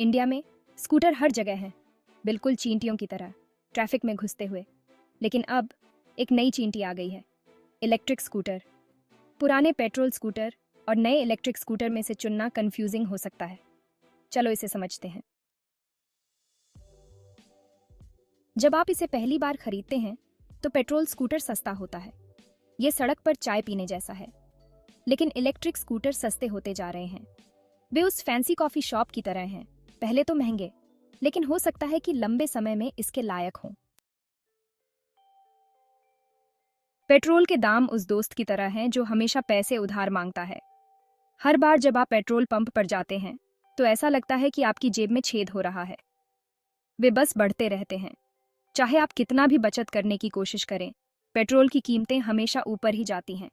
India में scooter हर जगह हैं, बिल्कुल चींटियों की तरह ट्रैफिक में घुसते हुए। लेकिन अब एक नई चींटी आ गई है, इलेक्ट्रिक स्कूटर। पुराने पेट्रोल स्कूटर और नए इलेक्ट्रिक स्कूटर में से चुनना कंफ्यूजिंग हो सकता है। चलो इसे समझते हैं। जब आप इसे पहली बार खरीदते हैं तो पेट्रोल स्कूटर सस्ता होता है, ये सड़क पर चाय पीने जैसा है। लेकिन इलेक्ट्रिक स्कूटर सस्ते होते जा रहे हैं। वे उस फैंसी कॉफी शॉप की तरह हैं, पहले तो महंगे, लेकिन हो सकता है कि लंबे समय में इसके लायक हों। पेट्रोल के दाम उस दोस्त की तरह हैं जो हमेशा पैसे उधार मांगता है। हर बार जब आप पेट्रोल पंप पर जाते हैं तो ऐसा लगता है कि आपकी जेब में छेद हो रहा है। वे बस बढ़ते रहते हैं, चाहे आप कितना भी बचत करने की कोशिश करें, पेट्रोल की कीमतें हमेशा ऊपर ही जाती हैं।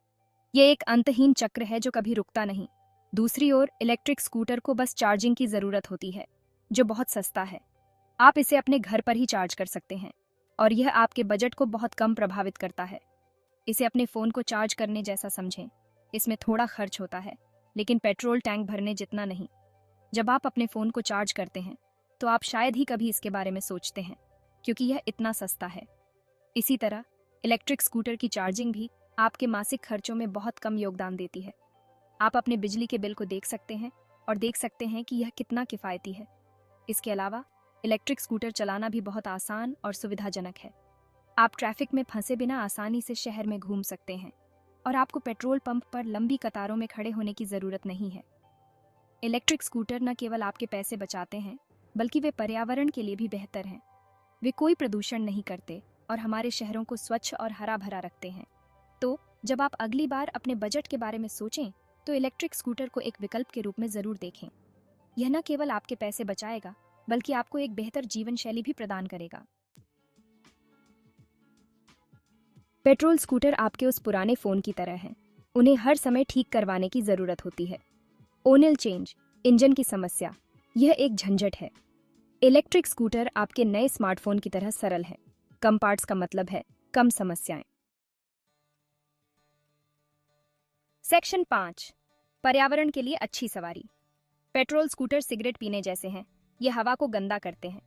ये एक अंतहीन चक्र है जो कभी रुकता नहीं। दूसरी ओर इलेक्ट्रिक स्कूटर को बस चार्जिंग की जरूरत होती है, जो बहुत सस्ता है। आप इसे अपने घर पर ही चार्ज कर सकते हैं और यह आपके बजट को बहुत कम प्रभावित करता है। इसे अपने फ़ोन को चार्ज करने जैसा समझें। इसमें थोड़ा खर्च होता है, लेकिन पेट्रोल टैंक भरने जितना नहीं। जब आप अपने फ़ोन को चार्ज करते हैं तो आप शायद ही कभी इसके बारे में सोचते हैं, क्योंकि यह इतना सस्ता है। इसी तरह इलेक्ट्रिक स्कूटर की चार्जिंग भी आपके मासिक खर्चों में बहुत कम योगदान देती है। आप अपने बिजली के बिल को देख सकते हैं और देख सकते हैं कि यह कितना किफ़ायती है। इसके अलावा इलेक्ट्रिक स्कूटर चलाना भी बहुत आसान और सुविधाजनक है। आप ट्रैफिक में फंसे बिना आसानी से शहर में घूम सकते हैं और आपको पेट्रोल पंप पर लंबी कतारों में खड़े होने की ज़रूरत नहीं है। इलेक्ट्रिक स्कूटर न केवल आपके पैसे बचाते हैं, बल्कि वे पर्यावरण के लिए भी बेहतर हैं। वे कोई प्रदूषण नहीं करते और हमारे शहरों को स्वच्छ और हरा भरा रखते हैं। तो जब आप अगली बार अपने बजट के बारे में सोचें तो इलेक्ट्रिक स्कूटर को एक विकल्प के रूप में ज़रूर देखें। यह न केवल आपके पैसे बचाएगा, बल्कि आपको एक बेहतर जीवन शैली भी प्रदान करेगा। पेट्रोल स्कूटर आपके उस पुराने फ़ोन की तरह हैं, उन्हें हर समय ठीक करवाने की ज़रूरत होती है। ऑयल चेंज, इंजन की समस्या, यह एक झंझट है। इलेक्ट्रिक स्कूटर आपके नए स्मार्टफोन की तरह सरल है। कम पार्ट्स का मतलब है कम समस्याएं। सेक्शन 5, पर्यावरण के लिए अच्छी सवारी। पेट्रोल स्कूटर सिगरेट पीने जैसे हैं, ये हवा को गंदा करते हैं।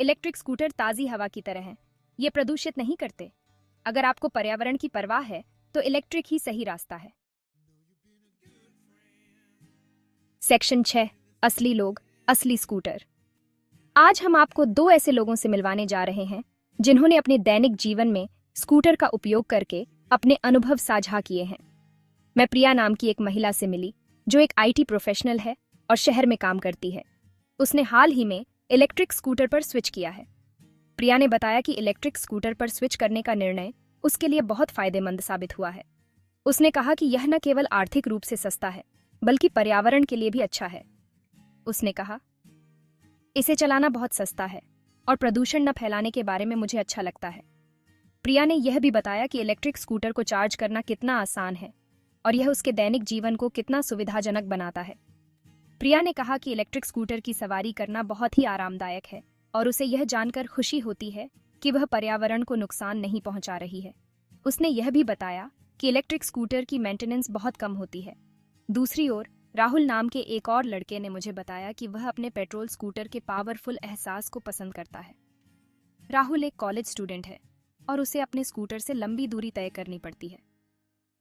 इलेक्ट्रिक स्कूटर ताज़ी हवा की तरह हैं, ये प्रदूषित नहीं करते। अगर आपको पर्यावरण की परवाह है तो इलेक्ट्रिक ही सही रास्ता है। सेक्शन 6, असली लोग, असली स्कूटर। आज हम आपको दो ऐसे लोगों से मिलवाने जा रहे हैं जिन्होंने अपने दैनिक जीवन में स्कूटर का उपयोग करके अपने अनुभव साझा किए हैं। मैं प्रिया नाम की एक महिला से मिली जो एक आईटी प्रोफेशनल है और शहर में काम करती है। उसने हाल ही में इलेक्ट्रिक स्कूटर पर स्विच किया है। प्रिया ने बताया कि इलेक्ट्रिक स्कूटर पर स्विच करने का निर्णय उसके लिए बहुत फायदेमंद साबित हुआ है। उसने कहा कि यह न केवल आर्थिक रूप से सस्ता है, बल्कि पर्यावरण के लिए भी अच्छा है। उसने कहा, इसे चलाना बहुत सस्ता है और प्रदूषण न फैलाने के बारे में मुझे अच्छा लगता है। प्रिया ने यह भी बताया कि इलेक्ट्रिक स्कूटर को चार्ज करना कितना आसान है और यह उसके दैनिक जीवन को कितना सुविधाजनक बनाता है। प्रिया ने कहा कि इलेक्ट्रिक स्कूटर की सवारी करना बहुत ही आरामदायक है और उसे यह जानकर खुशी होती है कि वह पर्यावरण को नुकसान नहीं पहुंचा रही है। उसने यह भी बताया कि इलेक्ट्रिक स्कूटर की मेंटेनेंस बहुत कम होती है। दूसरी ओर राहुल नाम के एक और लड़के ने मुझे बताया कि वह अपने पेट्रोल स्कूटर के पावरफुल एहसास को पसंद करता है। राहुल एक कॉलेज स्टूडेंट है और उसे अपने स्कूटर से लंबी दूरी तय करनी पड़ती है।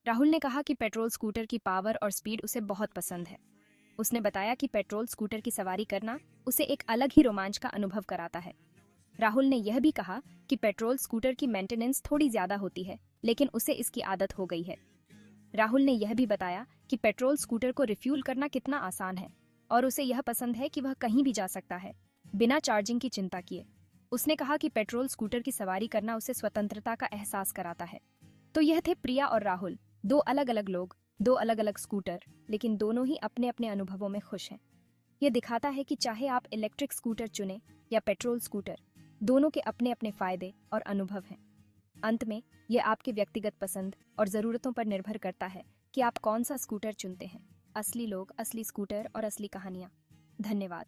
राहुल ने कहा कि पेट्रोल स्कूटर की पावर और स्पीड उसे बहुत पसंद है। उसने बताया कि पेट्रोल स्कूटर की सवारी करना उसे एक अलग ही रोमांच का अनुभव कराता है। राहुल ने यह भी कहा कि पेट्रोल स्कूटर की मेंटेनेंस थोड़ी ज़्यादा होती है, लेकिन उसे इसकी आदत हो गई है। राहुल ने यह भी बताया कि पेट्रोल स्कूटर को रिफ्यूल करना कितना आसान है और उसे यह पसंद है कि वह कहीं भी जा सकता है, बिना चार्जिंग की चिंता किए। उसने कहा कि पेट्रोल स्कूटर की सवारी करना उसे स्वतंत्रता का एहसास कराता है। तो यह थे प्रिया और राहुल, दो अलग अलग लोग, दो अलग अलग स्कूटर, लेकिन दोनों ही अपने अपने अनुभवों में खुश हैं। यह दिखाता है कि चाहे आप इलेक्ट्रिक स्कूटर चुनें या पेट्रोल स्कूटर, दोनों के अपने अपने फायदे और अनुभव हैं। अंत में यह आपके व्यक्तिगत पसंद और ज़रूरतों पर निर्भर करता है कि आप कौन सा स्कूटर चुनते हैं। असली लोग, असली स्कूटर और असली कहानियाँ। धन्यवाद।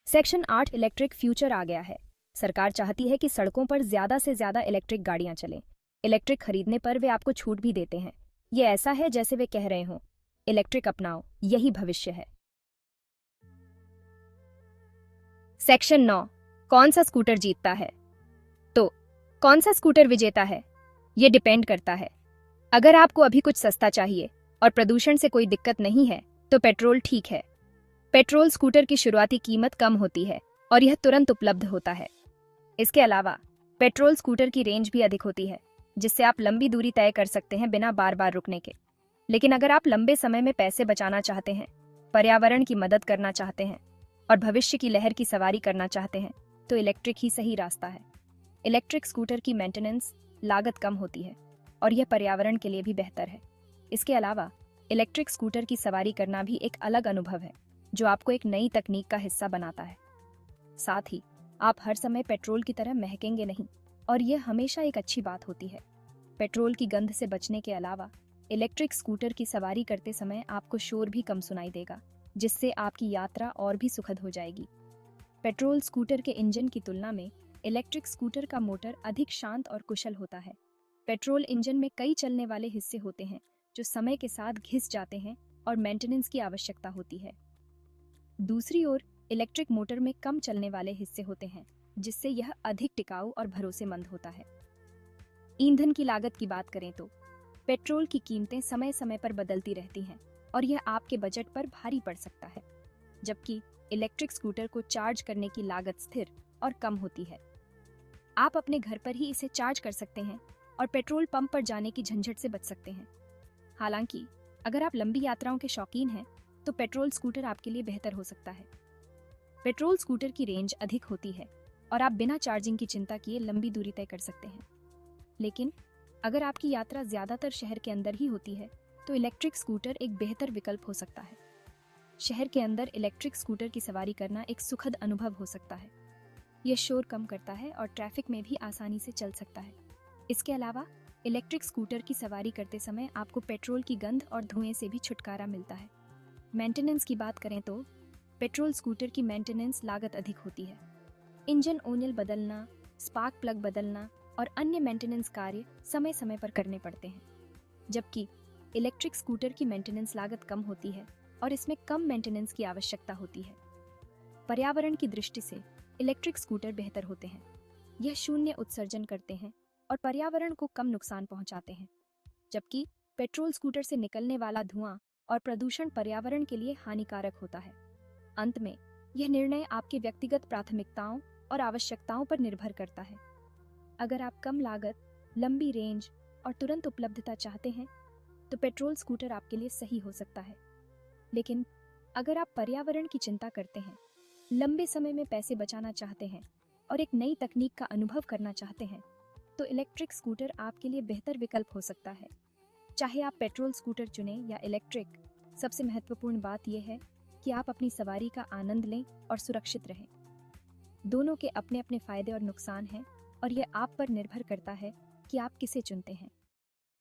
सेक्शन 8, इलेक्ट्रिक फ्यूचर आ गया है। सरकार चाहती है कि सड़कों पर ज़्यादा से ज़्यादा इलेक्ट्रिक गाड़ियाँ चलें। इलेक्ट्रिक खरीदने पर वे आपको छूट भी देते हैं। ये ऐसा है जैसे वे कह रहे हों, इलेक्ट्रिक अपनाओ, यही भविष्य है। सेक्शन 9, कौन सा स्कूटर जीतता है? तो कौन सा स्कूटर विजेता है, ये डिपेंड करता है। अगर आपको अभी कुछ सस्ता चाहिए और प्रदूषण से कोई दिक्कत नहीं है तो पेट्रोल ठीक है। पेट्रोल स्कूटर की शुरुआती कीमत कम होती है और यह तुरंत उपलब्ध होता है। इसके अलावा पेट्रोल स्कूटर की रेंज भी अधिक होती है, जिससे आप लंबी दूरी तय कर सकते हैं बिना बार बार रुकने के। लेकिन अगर आप लंबे समय में पैसे बचाना चाहते हैं, पर्यावरण की मदद करना चाहते हैं और भविष्य की लहर की सवारी करना चाहते हैं तो इलेक्ट्रिक ही सही रास्ता है। इलेक्ट्रिक स्कूटर की मेंटेनेंस लागत कम होती है और यह पर्यावरण के लिए भी बेहतर है। इसके अलावा इलेक्ट्रिक स्कूटर की सवारी करना भी एक अलग अनुभव है जो आपको एक नई तकनीक का हिस्सा बनाता है। साथ ही आप हर समय पेट्रोल की तरह महकेंगे नहीं और यह हमेशा एक अच्छी बात होती है। पेट्रोल की गंध से बचने के अलावा इलेक्ट्रिक स्कूटर की सवारी करते समय आपको शोर भी कम सुनाई देगा, जिससे आपकी यात्रा और भी सुखद हो जाएगी। पेट्रोल स्कूटर के इंजन की तुलना में इलेक्ट्रिक स्कूटर का मोटर अधिक शांत और कुशल होता है। पेट्रोल इंजन में कई चलने वाले हिस्से होते हैं जो समय के साथ घिस जाते हैं और मेंटेनेंस की आवश्यकता होती है। दूसरी ओर इलेक्ट्रिक मोटर में कम चलने वाले हिस्से होते हैं, जिससे यह अधिक टिकाऊ और भरोसेमंद होता है। ईंधन की लागत की बात करें तो पेट्रोल की कीमतें समय समय पर बदलती रहती हैं और यह आपके बजट पर भारी पड़ सकता है, जबकि इलेक्ट्रिक स्कूटर को चार्ज करने की लागत स्थिर और कम होती है। आप अपने घर पर ही इसे चार्ज कर सकते हैं और पेट्रोल पंप पर जाने की झंझट से बच सकते हैं। हालांकि अगर आप लंबी यात्राओं के शौकीन हैं तो पेट्रोल स्कूटर आपके लिए बेहतर हो सकता है। पेट्रोल स्कूटर की रेंज अधिक होती है और आप बिना चार्जिंग की चिंता किए लंबी दूरी तय कर सकते हैं। लेकिन अगर आपकी यात्रा ज्यादातर शहर के अंदर ही होती है तो इलेक्ट्रिक स्कूटर एक बेहतर विकल्प हो सकता है। शहर के अंदर इलेक्ट्रिक स्कूटर की सवारी करना एक सुखद अनुभव हो सकता है। यह शोर कम करता है और ट्रैफिक में भी आसानी से चल सकता है। इसके अलावा इलेक्ट्रिक स्कूटर की सवारी करते समय आपको पेट्रोल की गंध और धुएं से भी छुटकारा मिलता है। मेंटेनेंस की बात करें तो पेट्रोल स्कूटर की मेंटेनेंस लागत अधिक होती है। इंजन ऑयल बदलना, स्पार्क प्लग बदलना और अन्य मेंटेनेंस कार्य समय समय पर करने पड़ते हैं, जबकि इलेक्ट्रिक स्कूटर की मेंटेनेंस लागत कम होती है और इसमें कम मेंटेनेंस की आवश्यकता होती है। पर्यावरण की दृष्टि से इलेक्ट्रिक स्कूटर बेहतर होते हैं। यह शून्य उत्सर्जन करते हैं और पर्यावरण को कम नुकसान पहुंचाते हैं, जबकि पेट्रोल स्कूटर से निकलने वाला धुआं और प्रदूषण पर्यावरण के लिए हानिकारक होता है। अंत में यह निर्णय आपके व्यक्तिगत प्राथमिकताओं और आवश्यकताओं पर निर्भर करता है। अगर आप कम लागत, लंबी रेंज और तुरंत उपलब्धता चाहते हैं तो पेट्रोल स्कूटर आपके लिए सही हो सकता है। लेकिन अगर आप पर्यावरण की चिंता करते हैं, लंबे समय में पैसे बचाना चाहते हैं और एक नई तकनीक का अनुभव करना चाहते हैं तो इलेक्ट्रिक स्कूटर आपके लिए बेहतर विकल्प हो सकता है। चाहे आप पेट्रोल स्कूटर चुनें या इलेक्ट्रिक, सबसे महत्वपूर्ण बात यह है कि आप अपनी सवारी का आनंद लें और सुरक्षित रहें। दोनों के अपने अपने फायदे और नुकसान हैं और यह आप पर निर्भर करता है कि आप किसे चुनते हैं।